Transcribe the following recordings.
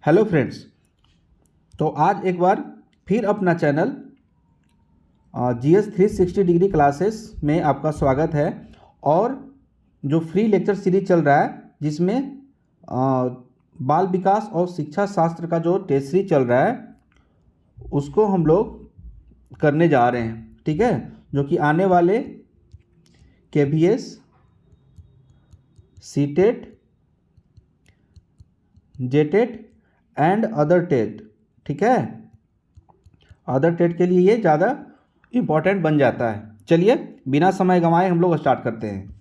Hello friends. तो आज एक बार फिर अपना चैनल GS 360 डिग्री क्लासेस में आपका स्वागत है। और जो फ्री लेक्चर सीरीज चल रहा है जिसमें बाल विकास और शिक्षा शास्त्र का जो टेस्ट सीरीज चल रहा है उसको हम लोग करने जा रहे हैं, ठीक है। जो कि आने वाले KVS, CTET, JTET and other TET, ठीक है। अदर टेट के लिए ये ज़्यादा इम्पॉर्टेंट बन जाता है। चलिए बिना समय गंवाए हम लोग स्टार्ट करते हैं।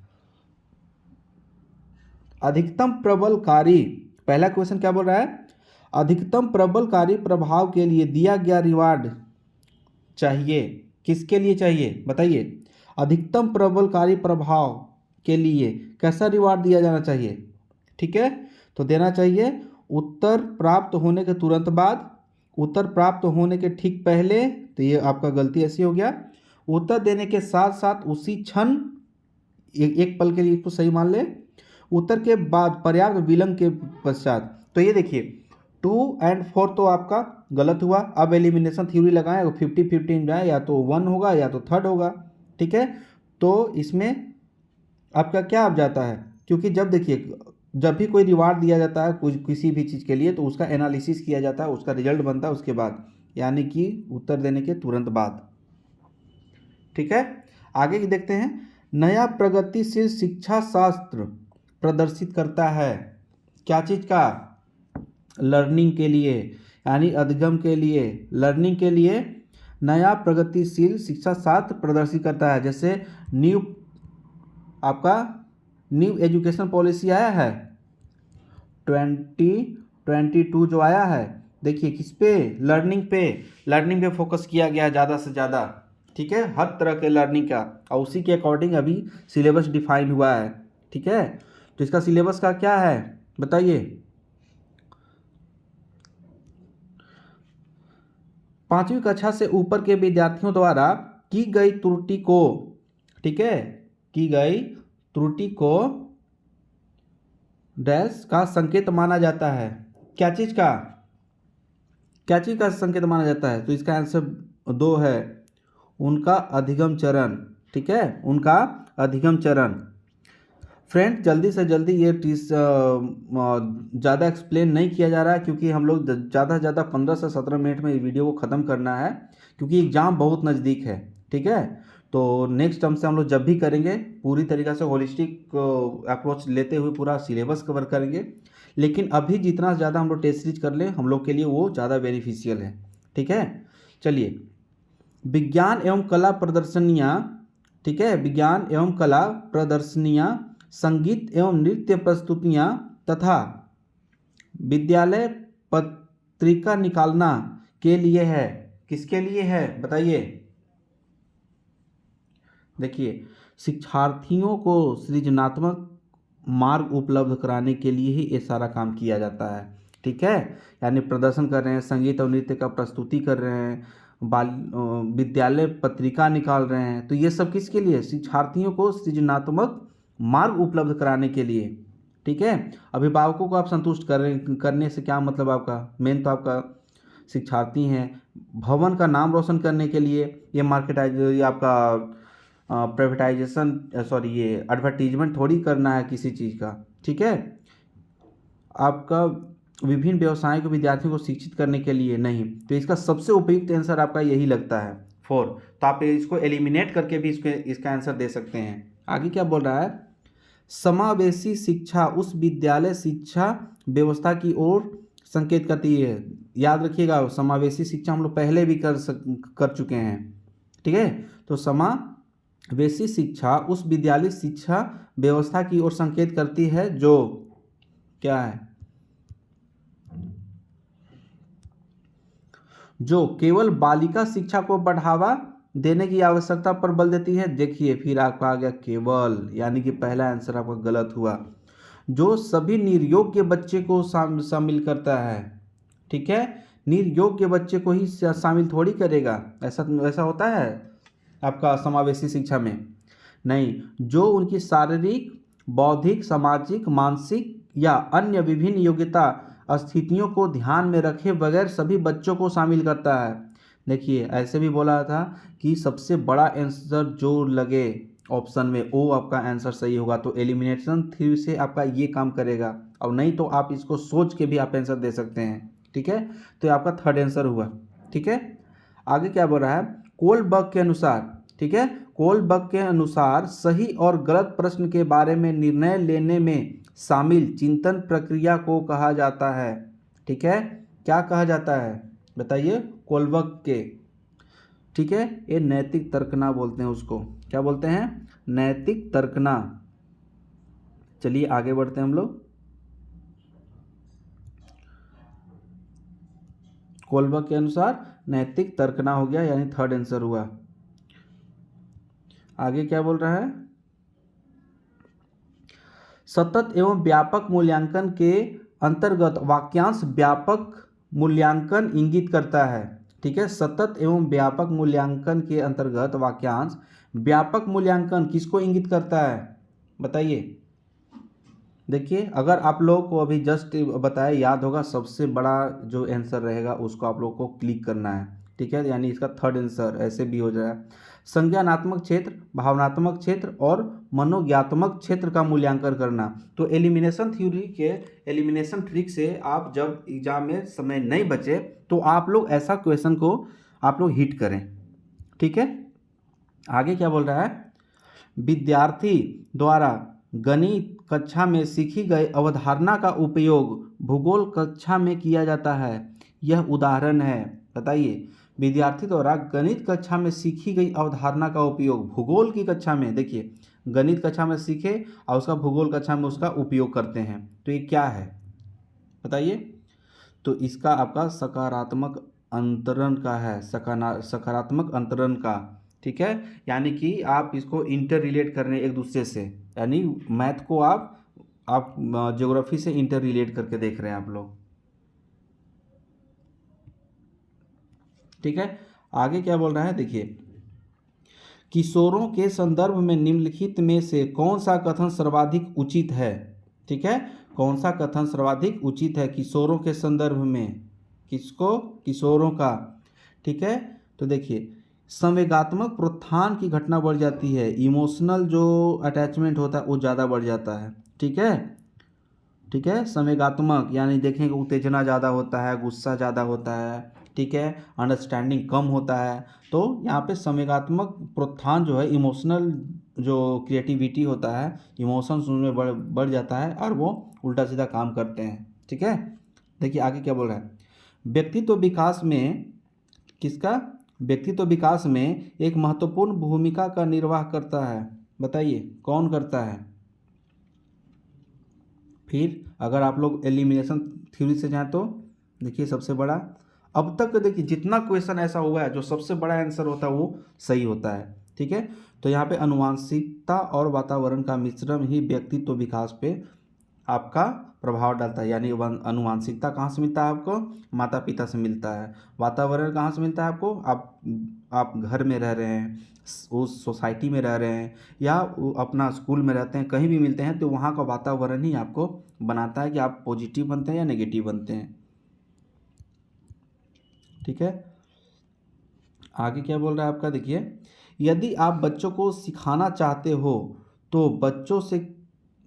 अधिकतम प्रबलकारी, पहला क्वेश्चन क्या बोल रहा है? अधिकतम प्रबलकारी प्रभाव के लिए दिया गया रिवार्ड चाहिए, किसके लिए चाहिए बताइए। अधिकतम प्रबलकारी प्रभाव के लिए कैसा रिवार्ड दिया जाना चाहिए, ठीक है। तो देना चाहिए उत्तर प्राप्त होने के तुरंत बाद, उत्तर प्राप्त होने के ठीक पहले, तो ये आपका गलती ऐसी हो गया। उत्तर देने के साथ साथ उसी क्षण, एक पल के लिए इसको सही मान ले। उत्तर के बाद पर्याप्त विलंब के पश्चात। तो ये देखिए 2 और 4 तो आपका गलत हुआ। अब एलिमिनेशन थ्योरी लगाएं, 50-50 जाए, या तो 1 होगा या तो 3rd होगा, ठीक है। तो इसमें आपका क्या अब जाता है, क्योंकि जब देखिए जब भी कोई रिवार्ड दिया जाता है कुछ किसी भी चीज़ के लिए तो उसका एनालिसिस किया जाता है, उसका रिजल्ट बनता है उसके बाद, यानी कि उत्तर देने के तुरंत बाद, ठीक है। आगे की देखते हैं। नया प्रगतिशील शिक्षा शास्त्र प्रदर्शित करता है क्या चीज़ का? लर्निंग के लिए, यानी अधिगम के लिए, लर्निंग के लिए नया प्रगतिशील शिक्षा शास्त्र प्रदर्शित करता है। जैसे आपका न्यू एजुकेशन पॉलिसी आया है 2022 जो आया है, देखिए किस पे? लर्निंग पे, लर्निंग पे फोकस किया गया है ज़्यादा से ज़्यादा, ठीक है, हर तरह के लर्निंग का। और उसी के अकॉर्डिंग अभी सिलेबस डिफाइन हुआ है, ठीक है। तो इसका सिलेबस का क्या है बताइए। 5वीं कक्षा से ऊपर के विद्यार्थियों द्वारा की गई त्रुटि को, ठीक है, की गई त्रुटि को डैश का संकेत माना जाता है। क्या चीज़ का, क्या चीज़ का संकेत माना जाता है? तो इसका आंसर 2 है, उनका अधिगम चरण, ठीक है, उनका अधिगम चरण। फ्रेंड जल्दी से जल्दी ये ज़्यादा एक्सप्लेन नहीं किया जा रहा है, क्योंकि हम लोग ज़्यादा से ज़्यादा 15 से 17 मिनट में वीडियो को ख़त्म करना है, क्योंकि एग्ज़ाम बहुत नज़दीक है, ठीक है। तो नेक्स्ट टर्म से हम लोग जब भी करेंगे पूरी तरीक़े से होलिस्टिक अप्रोच लेते हुए पूरा सिलेबस कवर करेंगे। लेकिन अभी जितना ज़्यादा हम लोग टेस्ट सीरीज कर लें हम लोग के लिए वो ज़्यादा बेनिफिशियल है, ठीक है। चलिए, विज्ञान एवं कला प्रदर्शनियाँ, ठीक है, विज्ञान एवं कला प्रदर्शनियाँ, संगीत एवं नृत्य प्रस्तुतियाँ तथा विद्यालय पत्रिका निकालना के लिए है, किसके लिए है बताइए। देखिए शिक्षार्थियों को सृजनात्मक मार्ग उपलब्ध कराने के लिए ही ये सारा काम किया जाता है, ठीक है। यानी प्रदर्शन कर रहे हैं, संगीत और नृत्य का प्रस्तुति कर रहे हैं, बाल विद्यालय पत्रिका निकाल रहे हैं, तो ये सब किसके लिए? शिक्षार्थियों को सृजनात्मक मार्ग उपलब्ध कराने के लिए, ठीक है। अभिभावकों को आप संतुष्ट करने से क्या मतलब? आपका मेन तो आपका शिक्षार्थी हैं। भवन का नाम रोशन करने के लिए ये मार्केटाइज, ये आपका प्राइवेटाइजेशन, सॉरी, ये एडवर्टीजमेंट थोड़ी करना है किसी चीज़ का, ठीक है। आपका विभिन्न व्यवसायों के विद्यार्थियों को शिक्षित करने के लिए नहीं। तो इसका सबसे उपयुक्त आंसर आपका यही लगता है 4। तो आप इसको एलिमिनेट करके भी इसका आंसर दे सकते हैं। आगे क्या बोल रहा है? समावेशी शिक्षा उस विद्यालय शिक्षा व्यवस्था की ओर संकेत करती है। याद रखिएगा समावेशी शिक्षा हम लोग पहले भी कर चुके हैं, ठीक है। तो समावेशी शिक्षा उस विद्यालय शिक्षा व्यवस्था की ओर संकेत करती है जो क्या है? जो केवल बालिका शिक्षा को बढ़ावा देने की आवश्यकता पर बल देती है। देखिए फिर आपका आ गया केवल, यानी कि पहला आंसर आपका गलत हुआ। जो सभी निर्योग्य बच्चे को शामिल करता है, ठीक है। निर्योग्य बच्चे को ही शामिल थोड़ी करेगा, ऐसा ऐसा होता है आपका समावेशी शिक्षा में? नहीं, जो उनकी शारीरिक, बौद्धिक, सामाजिक, मानसिक या अन्य विभिन्न योग्यता स्थितियों को ध्यान में रखे बगैर सभी बच्चों को शामिल करता है। देखिए ऐसे भी बोला था कि सबसे बड़ा आंसर जो लगे ऑप्शन में वो आपका आंसर सही होगा, तो एलिमिनेशन थ्योरी से आपका ये काम करेगा। और नहीं तो आप इसको सोच के भी आप आंसर दे सकते हैं। ठीक है, तो ये आपका थर्ड आंसर हुआ। ठीक है, आगे क्या बोल रहा है, कोलबर्ग के अनुसार, ठीक है, कोलबर्ग के अनुसार सही और गलत प्रश्न के बारे में निर्णय लेने में शामिल चिंतन प्रक्रिया को कहा जाता है। ठीक है, क्या कहा जाता है बताइए, कोलबर्ग के। ठीक है, ये नैतिक तर्कना बोलते हैं उसको, क्या बोलते हैं, नैतिक तर्कना। चलिए आगे बढ़ते हैं हम लोग। कोलबर्ग के अनुसार नैतिक तर्कना हो गया, यानी थर्ड आंसर हुआ। आगे क्या बोल रहा है, सतत एवं व्यापक मूल्यांकन के अंतर्गत वाक्यांश व्यापक मूल्यांकन इंगित करता है। ठीक है, सतत एवं व्यापक मूल्यांकन के अंतर्गत वाक्यांश व्यापक मूल्यांकन किसको इंगित करता है बताइए। देखिए अगर आप लोग को अभी जस्ट बताया याद होगा, सबसे बड़ा जो आंसर रहेगा उसको आप लोग को क्लिक करना है। ठीक है, यानी इसका थर्ड आंसर ऐसे भी हो जाए, संज्ञानात्मक क्षेत्र, भावनात्मक क्षेत्र और मनोज्ञात्मक क्षेत्र का मूल्यांकन करना। तो एलिमिनेशन थ्योरी के एलिमिनेशन ट्रिक से आप जब एग्जाम में समय नहीं बचे तो आप लोग ऐसा क्वेश्चन को आप लोग हिट करें। ठीक है, आगे क्या बोल रहा है, विद्यार्थी द्वारा गणित कक्षा में सीखी गई अवधारणा का उपयोग भूगोल कक्षा में किया जाता है। यह उदाहरण है, बताइए, विद्यार्थी द्वारा गणित कक्षा में सीखी गई अवधारणा का उपयोग भूगोल की कक्षा में, देखिए गणित कक्षा में सीखे और उसका भूगोल कक्षा में उसका उपयोग करते हैं, तो ये क्या है बताइए। तो इसका आपका सकारात्मक अंतरण का है, सकारात्मक अंतरण का। ठीक है, यानी कि आप इसको इंटर रिलेट कर रहे हैं एक दूसरे से, यानी मैथ को आप ज्योग्राफी से इंटर रिलेट करके देख रहे हैं आप लोग। ठीक है, आगे क्या बोल रहा है देखिए, किशोरों के संदर्भ में निम्नलिखित में से कौन सा कथन सर्वाधिक उचित है। ठीक है, कौन सा कथन सर्वाधिक उचित है किशोरों के संदर्भ में, किसको, किशोरों का। ठीक है, तो देखिए संवेगात्मक प्रोत्थान की घटना बढ़ जाती है, इमोशनल जो अटैचमेंट होता है वो ज़्यादा बढ़ जाता है। ठीक है, ठीक है, संवेगात्मक यानी देखेंगे उत्तेजना ज़्यादा होता है, गुस्सा ज़्यादा होता है। ठीक है, अंडरस्टैंडिंग कम होता है। तो यहाँ पे संवेगात्मक प्रोत्थान जो है, इमोशनल जो क्रिएटिविटी होता है, इमोशंस उनमें बढ़ जाता है और वो उल्टा सीधा काम करते हैं। ठीक है, देखिए आगे क्या बोल रहा है, व्यक्तित्व विकास में, किसका, व्यक्तित्व विकास में एक महत्वपूर्ण भूमिका का निर्वाह करता है, बताइए कौन करता है। फिर अगर आप लोग एलिमिनेशन थ्योरी से जाएं तो देखिए सबसे बड़ा, अब तक देखिए जितना क्वेश्चन ऐसा हुआ है जो सबसे बड़ा आंसर होता है वो सही होता है। ठीक है, तो यहाँ पे अनुवांशिकता और वातावरण का मिश्रण ही व्यक्तित्व विकास पे आपका प्रभाव डालता है। यानी अनुवांशिकता कहाँ से मिलता है आपको, माता पिता से मिलता है। वातावरण कहाँ से मिलता है आपको, आप घर में रह रहे हैं, उस सोसाइटी में रह रहे हैं, या अपना स्कूल में रहते हैं, कहीं भी मिलते हैं तो वहाँ का वातावरण ही आपको बनाता है कि आप पॉजिटिव बनते हैं या नेगेटिव बनते हैं। ठीक है, आगे क्या बोल रहा है आपका देखिए, यदि आप बच्चों को सिखाना चाहते हो तो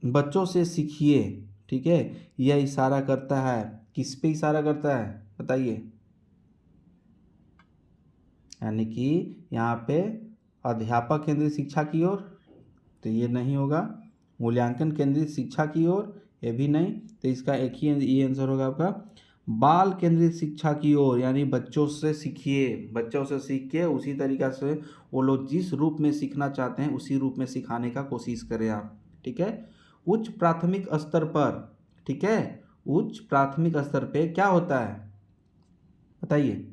बच्चों से सीखिए। ठीक है, यह इशारा करता है, किस पे इशारा करता है बताइए, यानी कि यहाँ पे अध्यापक केंद्रित शिक्षा की ओर, तो ये नहीं होगा, मूल्यांकन केंद्रित शिक्षा की ओर, ये भी नहीं, तो इसका एक ही ये आंसर होगा आपका बाल केंद्रित शिक्षा की ओर, यानी बच्चों से सीखिए, बच्चों से सीख के उसी तरीक़ा से वो लोग जिस रूप में सीखना चाहते हैं उसी रूप में सिखाने का कोशिश करें आप। ठीक है, उच्च प्राथमिक स्तर पर, ठीक है, उच्च प्राथमिक स्तर पे क्या होता है बताइए,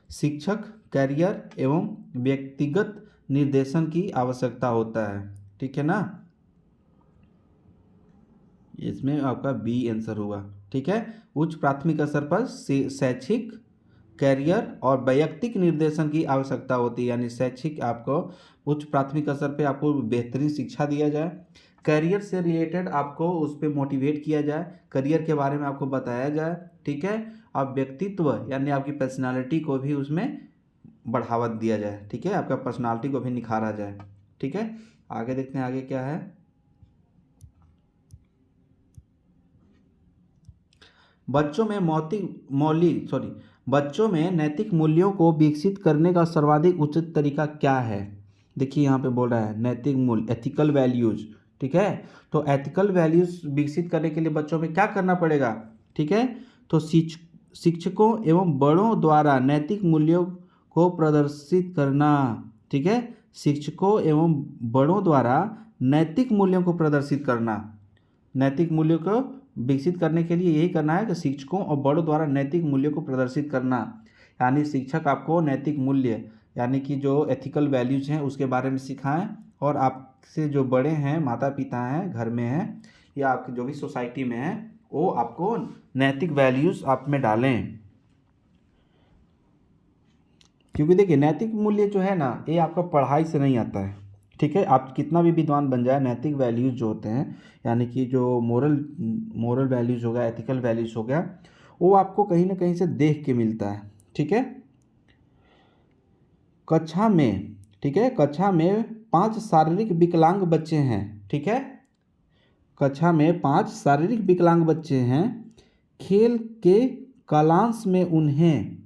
शिक्षक कैरियर एवं व्यक्तिगत निर्देशन की आवश्यकता होता है। ठीक है ना, इसमें आपका बी आंसर हुआ। ठीक है, उच्च प्राथमिक स्तर पर शैक्षिक कैरियर और वैयक्तिक निर्देशन की आवश्यकता होती है, यानी शैक्षिक आपको उच्च प्राथमिक स्तर पे आपको बेहतरीन शिक्षा दिया जाए, करियर से रिलेटेड आपको उस पर मोटिवेट किया जाए, करियर के बारे में आपको बताया जाए, ठीक है। आप व्यक्तित्व यानी आपकी पर्सनालिटी को भी उसमें बढ़ावा दिया जाए, ठीक है, आपका पर्सनालिटी को भी निखारा जाए, ठीक है। आगे देखते हैं आगे क्या है। बच्चों में बच्चों में नैतिक मूल्यों को विकसित करने का सर्वाधिक उचित तरीका क्या है। देखिए यहाँ पे बोल रहा है नैतिक मूल्य, एथिकल वैल्यूज, ठीक है। तो एथिकल वैल्यूज विकसित करने के लिए बच्चों में क्या करना पड़ेगा, ठीक है। तो शिक्षकों एवं बड़ों द्वारा नैतिक मूल्यों को प्रदर्शित करना, ठीक है। शिक्षकों एवं बड़ों द्वारा नैतिक मूल्यों को प्रदर्शित करना, नैतिक मूल्यों को विकसित करने के लिए यही करना है कि शिक्षकों और बड़ों द्वारा नैतिक मूल्यों को प्रदर्शित करना, यानी शिक्षक आपको नैतिक मूल्य यानी कि जो एथिकल वैल्यूज हैं उसके बारे में सिखाएं, और आपसे जो बड़े हैं, माता पिता हैं, घर में हैं या आपकी जो भी सोसाइटी में है, वो आपको नैतिक वैल्यूज आप में डालें। क्योंकि देखिए नैतिक मूल्य जो है ना, ये आपका पढ़ाई से नहीं आता है, ठीक है। आप कितना भी विद्वान बन जाए, नैतिक वैल्यूज जो होते हैं यानी कि जो मोरल वैल्यूज हो गया, एथिकल वैल्यूज हो गया, वो आपको कहीं ना कहीं से देख के मिलता है, ठीक है। कक्षा में, ठीक है, कक्षा में 5 शारीरिक विकलांग बच्चे हैं, ठीक है। कक्षा में 5 शारीरिक विकलांग बच्चे हैं। खेल के कालांश में उन्हें,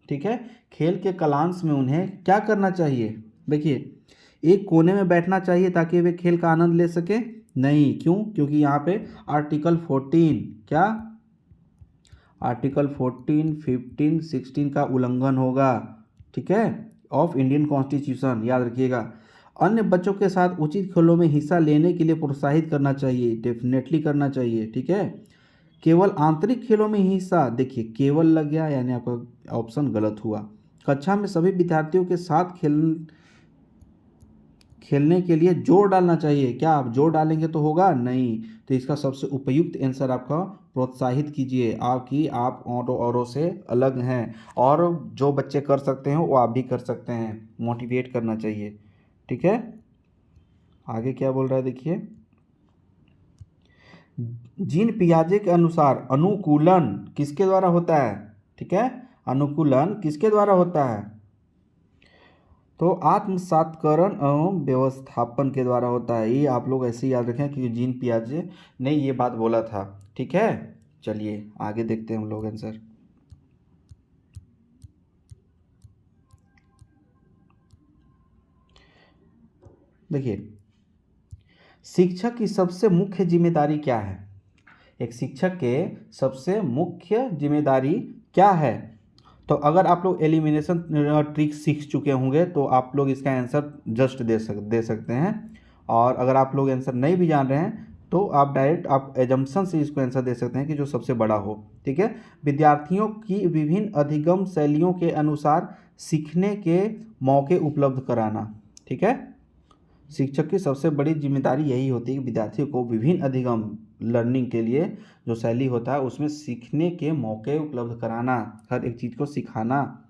ठीक है, खेल के कालांश में उन्हें क्या करना चाहिए। देखिए एक कोने में बैठना चाहिए ताकि वे खेल का आनंद ले सके, नहीं, क्यों, क्योंकि यहाँ पे आर्टिकल 14 क्या, आर्टिकल 14, 15, 16 का उल्लंघन होगा, ठीक है, ऑफ इंडियन कॉन्स्टिट्यूशन, याद रखिएगा। अन्य बच्चों के साथ उचित खेलों में हिस्सा लेने के लिए प्रोत्साहित करना चाहिए, डेफिनेटली करना चाहिए, ठीक है। केवल आंतरिक खेलों में ही हिस्सा, देखिए केवल लग गया यानी आपका ऑप्शन गलत हुआ। कक्षा में सभी विद्यार्थियों के साथ खेलने के लिए जोर डालना चाहिए, क्या आप जोर डालेंगे तो होगा नहीं, तो इसका सबसे उपयुक्त आंसर आपका प्रोत्साहित कीजिए, आप औरों से अलग हैं और जो बच्चे कर सकते हैं वो आप भी कर सकते हैं, मोटिवेट करना चाहिए, ठीक है। आगे क्या बोल रहा है देखिए, जीन पियाजे के अनुसार अनुकूलन किसके द्वारा होता है, ठीक है, अनुकूलन किसके द्वारा होता है, तो आत्मसात्करण एवं व्यवस्थापन के द्वारा होता है। ये आप लोग ऐसे याद रखें कि जीन पियाजे ने ये बात बोला था, ठीक है। चलिए आगे देखते हैं हम लोग आंसर। देखिए शिक्षक की सबसे मुख्य जिम्मेदारी क्या है, एक शिक्षक के सबसे मुख्य जिम्मेदारी क्या है। तो अगर आप लोग एलिमिनेशन ट्रिक सीख चुके होंगे तो आप लोग इसका आंसर जस्ट दे सकते हैं, और अगर आप लोग आंसर नहीं भी जान रहे हैं तो आप डायरेक्ट आप एजम्पशन से इसको आंसर दे सकते हैं कि जो सबसे बड़ा हो, ठीक है। विद्यार्थियों की विभिन्न अधिगम शैलियों के अनुसार सीखने के मौके उपलब्ध कराना, ठीक है। शिक्षक की सबसे बड़ी जिम्मेदारी यही होती है कि विद्यार्थियों को विभिन्न अधिगम लर्निंग के लिए जो शैली होता है उसमें सीखने के मौके उपलब्ध कराना, हर एक चीज़ को सिखाना।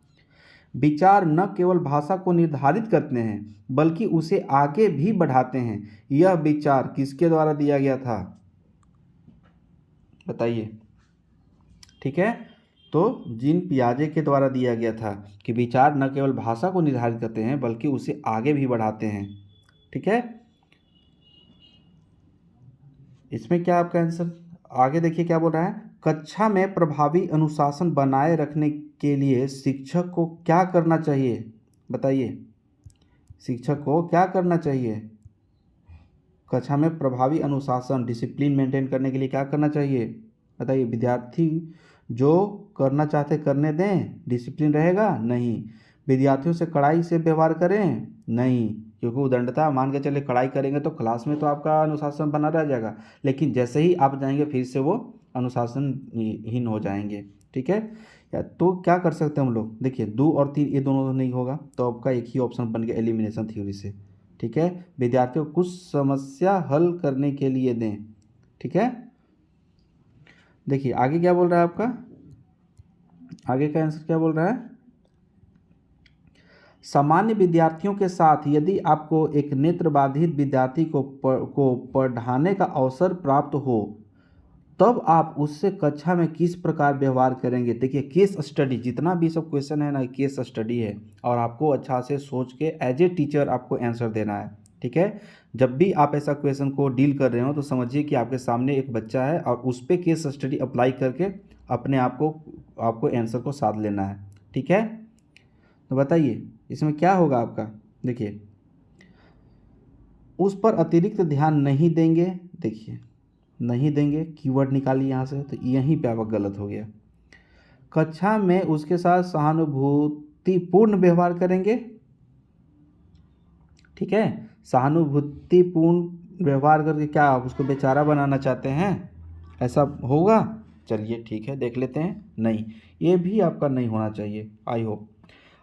विचार न केवल भाषा को निर्धारित करते हैं बल्कि उसे आगे भी बढ़ाते हैं। यह विचार किसके द्वारा दिया गया था, बताइए, ठीक है। तो जीन पियाजे के द्वारा दिया गया था कि विचार न केवल भाषा को निर्धारित करते हैं बल्कि उसे आगे भी बढ़ाते हैं, ठीक है। इसमें क्या आपका आंसर, आगे देखिए क्या बोल रहा है, कक्षा में प्रभावी अनुशासन बनाए रखने के लिए शिक्षक को क्या करना चाहिए, बताइए, शिक्षक को क्या करना चाहिए, कक्षा में प्रभावी अनुशासन डिसिप्लिन मेंटेन करने के लिए क्या करना चाहिए, बताइए। विद्यार्थी जो करना चाहते करने दें, डिसिप्लिन रहेगा नहीं। विद्यार्थियों से कड़ाई से व्यवहार करें, नहीं, क्योंकि उदंडता मान के चले कड़ाई करेंगे तो क्लास में तो आपका अनुशासन बना रह जाएगा, लेकिन जैसे ही आप जाएंगे फिर से वो अनुशासनहीन हो जाएंगे, ठीक है। या तो क्या कर सकते हैं हम लोग, देखिए 2 और 3 ये दोनों तो नहीं होगा, तो आपका एक ही ऑप्शन बन गया एलिमिनेशन थ्योरी से, ठीक है। विद्यार्थियों को कुछ समस्या हल करने के लिए दें, ठीक है। देखिए आगे क्या बोल रहा है आपका, आगे का आंसर क्या बोल रहा है, सामान्य विद्यार्थियों के साथ यदि आपको एक नेत्र बाधित विद्यार्थी को पढ़ाने का अवसर प्राप्त हो तब आप उससे कक्षा में किस प्रकार व्यवहार करेंगे। देखिए केस स्टडी, जितना भी सब क्वेश्चन है ना केस स्टडी है और आपको अच्छा से सोच के एज ए टीचर आपको आंसर देना है। ठीक है, जब भी आप ऐसा क्वेश्चन को डील कर रहे हो तो समझिए कि आपके सामने एक बच्चा है और उस पर केस स्टडी अप्लाई करके अपने आप को आपको आंसर को साध लेना है। ठीक है, तो बताइए इसमें क्या होगा आपका। देखिए उस पर अतिरिक्त ध्यान नहीं देंगे, देखिए नहीं देंगे, कीवर्ड निकालिए यहाँ से, तो यहीं पे आपका गलत हो गया। कक्षा में उसके साथ सहानुभूतिपूर्ण व्यवहार करेंगे। ठीक है, सहानुभूतिपूर्ण व्यवहार करके क्या आप उसको बेचारा बनाना चाहते हैं, ऐसा होगा। चलिए ठीक है, देख लेते हैं। नहीं, ये भी आपका नहीं होना चाहिए। आई होप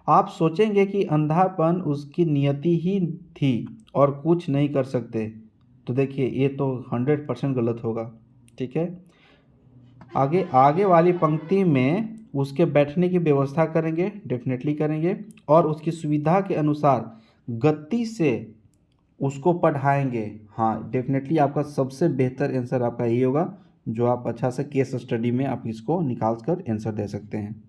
आप सोचेंगे कि अंधापन उसकी नियति ही थी और कुछ नहीं कर सकते, तो देखिए ये तो 100% गलत होगा। ठीक है, आगे आगे वाली पंक्ति में उसके बैठने की व्यवस्था करेंगे, डेफिनेटली करेंगे, और उसकी सुविधा के अनुसार गति से उसको पढ़ाएंगे। हाँ डेफिनेटली आपका सबसे बेहतर आंसर आपका यही होगा, जो आप अच्छा से केस स्टडी में आप इसको निकाल कर आंसर दे सकते हैं।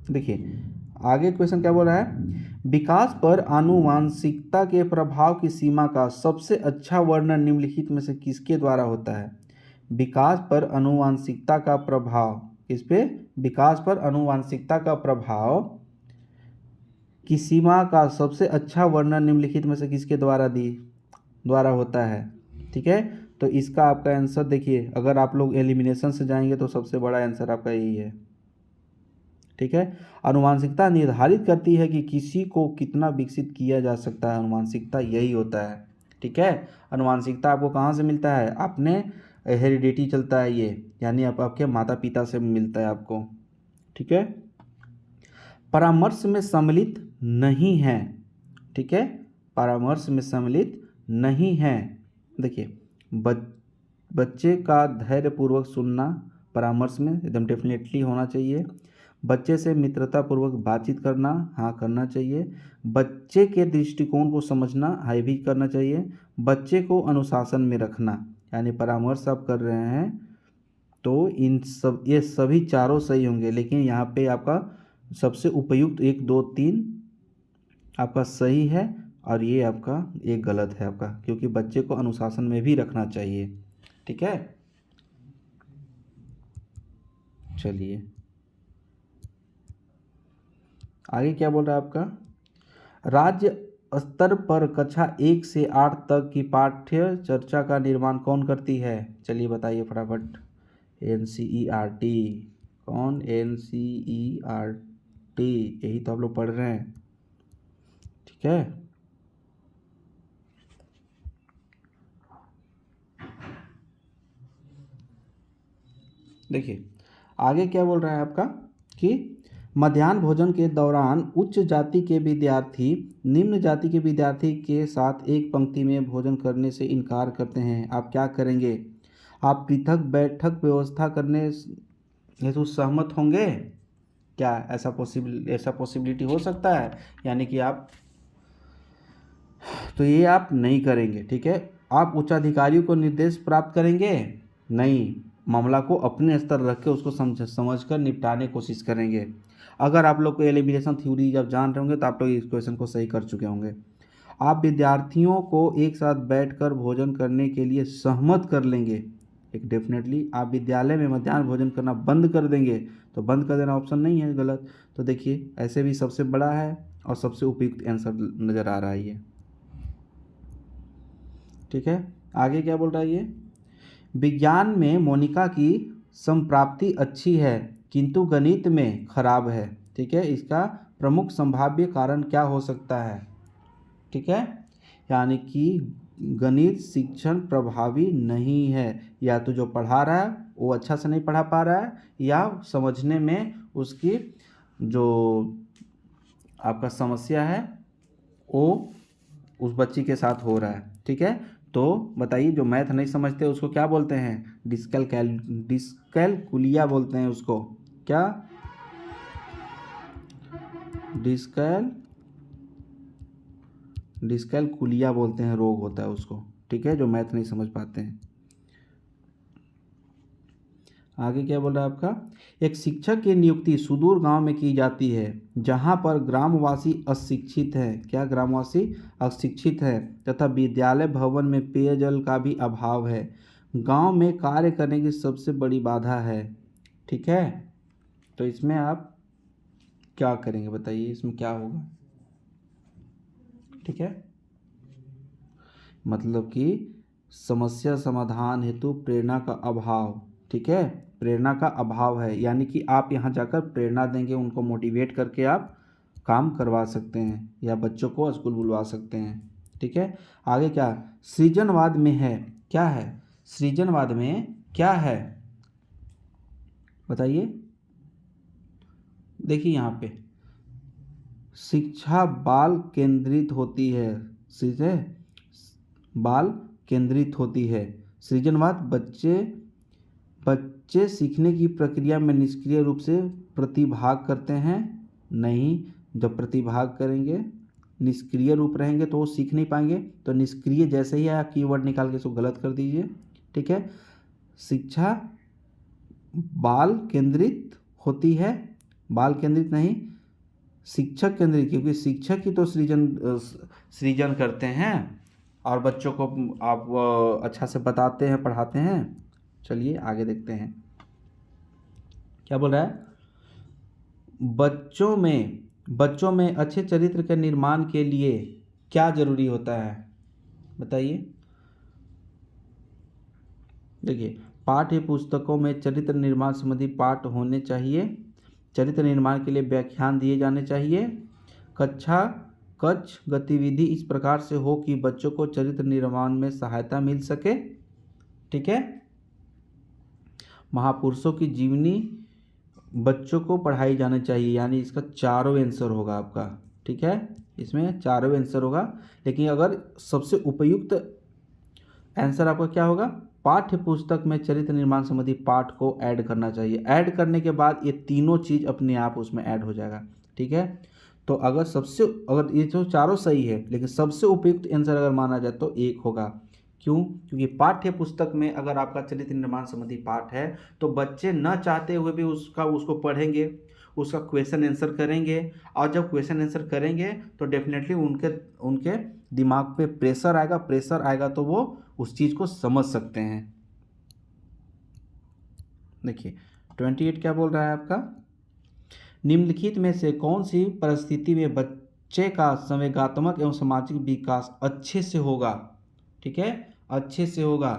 देखिए आगे क्वेश्चन क्या बोल रहा है, विकास पर आनुवांशिकता के प्रभाव की सीमा का सबसे अच्छा वर्णन निम्नलिखित में से किसके द्वारा होता है। विकास पर आनुवांशिकता का प्रभाव, इस पे विकास पर आनुवांशिकता का प्रभाव की सीमा का सबसे अच्छा वर्णन निम्नलिखित में से किसके द्वारा होता है। ठीक है, तो इसका आपका आंसर देखिए, अगर आप लोग एलिमिनेशन से जाएंगे तो सबसे बड़ा आंसर आपका यही है। ठीक है, आनुवांशिकता निर्धारित करती है कि किसी को कितना विकसित किया जा सकता है, आनुवांशिकता यही होता है। ठीक है, आनुवांशिकता आपको कहाँ से मिलता है, आपने हेरिडिटी चलता है ये, यानी आपके माता पिता से मिलता है आपको। ठीक है, परामर्श में सम्मिलित नहीं है। ठीक है, परामर्श में सम्मिलित नहीं है। देखिए बच्चे का धैर्यपूर्वक सुनना परामर्स में एकदम डेफिनेटली होना चाहिए। बच्चे से मित्रतापूर्वक बातचीत करना, हाँ करना चाहिए। बच्चे के दृष्टिकोण को समझना, हाँ भी करना चाहिए। बच्चे को अनुशासन में रखना, यानी परामर्श आप कर रहे हैं तो ये सभी चारों सही होंगे, लेकिन यहाँ पे आपका सबसे उपयुक्त 1 2 3 आपका सही है और ये आपका एक गलत है आपका, क्योंकि बच्चे को अनुशासन में भी रखना चाहिए। ठीक है, चलिए आगे क्या बोल रहा है आपका, राज्य स्तर पर कक्षा 1 से 8 तक की पाठ्य चर्चा का निर्माण कौन करती है। चलिए बताइए फटाफट। NCERT, कौन NCERT, यही तो आप लोग पढ़ रहे हैं। ठीक है, देखिए आगे क्या बोल रहा है आपका कि मध्याह्न भोजन के दौरान उच्च जाति के विद्यार्थी निम्न जाति के विद्यार्थी के साथ एक पंक्ति में भोजन करने से इनकार करते हैं, आप क्या करेंगे। आप पृथक बैठक व्यवस्था करने हेतु सहमत होंगे क्या, ऐसा पॉसिबिलिटी हो सकता है, यानी कि आप, तो ये आप नहीं करेंगे। ठीक है, आप उच्चाधिकारियों को निर्देश प्राप्त करेंगे, नहीं, मामला को अपने स्तर रख के उसको समझकर निपटाने की कोशिश करेंगे। अगर आप लोग को एलिमिनेशन थ्योरी जब जान रहे होंगे तो आप लोग इस क्वेश्चन को सही कर चुके होंगे। आप विद्यार्थियों को एक साथ बैठकर भोजन करने के लिए सहमत कर लेंगे, एक डेफिनेटली। आप विद्यालय में मध्याह्न भोजन करना बंद कर देंगे, तो बंद कर देना ऑप्शन नहीं है, गलत। तो देखिए ऐसे भी सबसे बड़ा है और सबसे उपयुक्त आंसर नज़र आ रहा है ये। ठीक है, आगे क्या बोल रहा है ये, विज्ञान में मोनिका की संप्राप्ति अच्छी है किंतु गणित में खराब है। ठीक है, इसका प्रमुख संभाव्य कारण क्या हो सकता है। ठीक है, यानी कि गणित शिक्षण प्रभावी नहीं है, या तो जो पढ़ा रहा है वो अच्छा से नहीं पढ़ा पा रहा है, या समझने में उसकी जो आपका समस्या है वो उस बच्ची के साथ हो रहा है। ठीक है, तो बताइए जो मैथ नहीं समझते उसको क्या बोलते हैं, डिस्कैलकुलिया बोलते हैं उसको, क्या डिस्कैलकुलिया बोलते हैं, रोग होता है उसको, ठीक है, जो मैथ नहीं समझ पाते हैं। आगे क्या बोल रहा है आपका, एक शिक्षक की नियुक्ति सुदूर गांव में की जाती है जहां पर ग्रामवासी अशिक्षित है, क्या ग्रामवासी अशिक्षित है, तथा विद्यालय भवन में पेयजल का भी अभाव है, गांव में कार्य करने की सबसे बड़ी बाधा है। ठीक है, तो इसमें आप क्या करेंगे बताइए, इसमें क्या होगा। ठीक है, मतलब कि समस्या समाधान हेतु प्रेरणा का अभाव। ठीक है, प्रेरणा का अभाव है, यानी कि आप यहाँ जाकर प्रेरणा देंगे, उनको मोटिवेट करके आप काम करवा सकते हैं या बच्चों को स्कूल बुलवा सकते हैं। ठीक है, आगे क्या सृजनवाद में है, क्या है सृजनवाद में क्या है बताइए। देखिए यहाँ पे शिक्षा बाल केंद्रित होती है, सीधे बाल केंद्रित होती है। सृजनवाद बच्चे सीखने की प्रक्रिया में निष्क्रिय रूप से प्रतिभाग करते हैं नहीं, जब प्रतिभाग करेंगे निष्क्रिय रूप रहेंगे तो वो सीख नहीं पाएंगे। तो निष्क्रिय जैसे ही आया कीवर्ड निकाल के इसको गलत कर दीजिए। ठीक है, शिक्षा बाल केंद्रित होती है, बाल केंद्रित नहीं शिक्षक केंद्रित, क्योंकि शिक्षक ही तो सृजन करते हैं और बच्चों को आप अच्छा से बताते हैं पढ़ाते हैं। चलिए आगे देखते हैं क्या बोल रहा है। बच्चों में अच्छे चरित्र के निर्माण के लिए क्या जरूरी होता है बताइए। देखिए पाठ्य पुस्तकों में चरित्र निर्माण संबंधी पाठ होने चाहिए, चरित्र निर्माण के लिए व्याख्यान दिए जाने चाहिए, कच्छ गतिविधि इस प्रकार से हो कि बच्चों को चरित्र निर्माण में सहायता मिल सके। ठीक है, महापुरुषों की जीवनी बच्चों को पढ़ाई जानी चाहिए, यानी इसका चारों आंसर होगा आपका। ठीक है, इसमें चारों आंसर होगा, लेकिन अगर सबसे उपयुक्त आंसर आपका क्या होगा, पाठ्य पुस्तक में चरित्र निर्माण संबंधी पाठ को ऐड करना चाहिए। ऐड करने के बाद ये तीनों चीज़ अपने आप उसमें ऐड हो जाएगा। ठीक है, तो अगर ये जो चारों सही है, लेकिन सबसे उपयुक्त आंसर अगर माना जाए तो एक होगा। क्यों, क्योंकि पाठ्य पुस्तक में अगर आपका चरित्र निर्माण संबंधी पाठ है तो बच्चे न चाहते हुए भी उसको पढ़ेंगे, उसका क्वेश्चन आंसर करेंगे, और जब क्वेश्चन आंसर करेंगे तो डेफिनेटली उनके दिमाग पे प्रेशर आएगा तो वो उस चीज़ को समझ सकते हैं। देखिए 28 क्या बोल रहा है आपका, निम्नलिखित में से कौन सी परिस्थिति में बच्चे का संवेगात्मक एवं सामाजिक विकास अच्छे से होगा। ठीक है, अच्छे से होगा।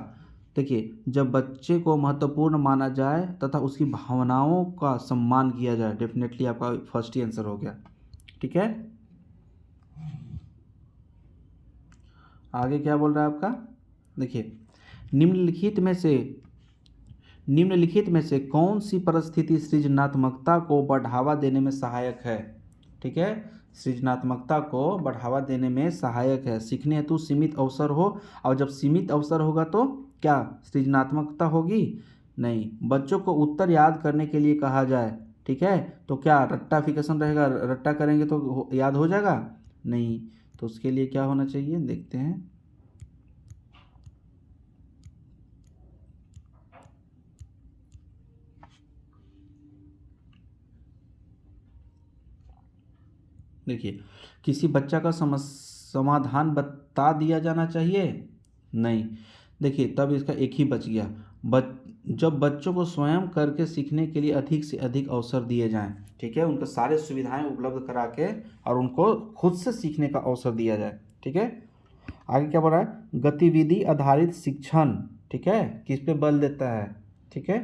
देखिए जब बच्चे को महत्वपूर्ण माना जाए तथा उसकी भावनाओं का सम्मान किया जाए, डेफिनेटली आपका फर्स्ट ही आंसर हो गया। ठीक है, आगे क्या बोल रहा है आपका, देखिए निम्नलिखित में से कौन सी परिस्थिति सृजनात्मकता को बढ़ावा देने में सहायक है। ठीक है, सृजनात्मकता को बढ़ावा देने में सहायक है। सीखने हेतु सीमित अवसर हो, और जब सीमित अवसर होगा तो क्या सृजनात्मकता होगी नहीं। बच्चों को उत्तर याद करने के लिए कहा जाए, ठीक है, तो क्या रट्टाफिकेशन रहेगा, रट्टा करेंगे तो याद हो जाएगा नहीं। तो उसके लिए क्या होना चाहिए देखते हैं। देखिए किसी बच्चा का समाधान बता दिया जाना चाहिए नहीं। देखिए तब इसका एक ही बच गया, जब बच्चों को स्वयं करके सीखने के लिए अधिक से अधिक अवसर दिए जाएं। ठीक है, उनको सारे सुविधाएं उपलब्ध करा के और उनको खुद से सीखने का अवसर दिया जाए। ठीक है, आगे क्या बोल रहा है, गतिविधि आधारित शिक्षण। ठीक है, किस पे बल देता है, ठीक है,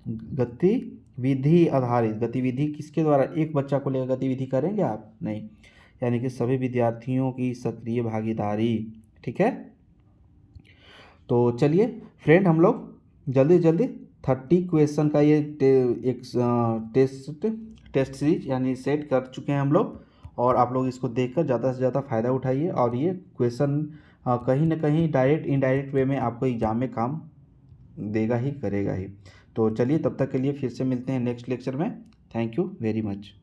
गतिविधि आधारित। गतिविधि किसके द्वारा, एक बच्चा को लेकर गतिविधि करेंगे आप नहीं, यानी कि सभी विद्यार्थियों की सक्रिय भागीदारी। ठीक है, तो चलिए फ्रेंड हम लोग जल्दी जल्दी 30 क्वेश्चन का ये एक टेस्ट सीरीज यानी सेट कर चुके हैं हम लोग, और आप लोग इसको देखकर ज़्यादा से ज़्यादा फ़ायदा उठाइए। और ये क्वेश्चन कहीं ना कहीं डायरेक्ट इनडायरेक्ट वे में आपको एग्जाम में काम देगा ही, करेगा ही। तो चलिए तब तक के लिए फिर से मिलते हैं नेक्स्ट लेक्चर में। Thank you very much.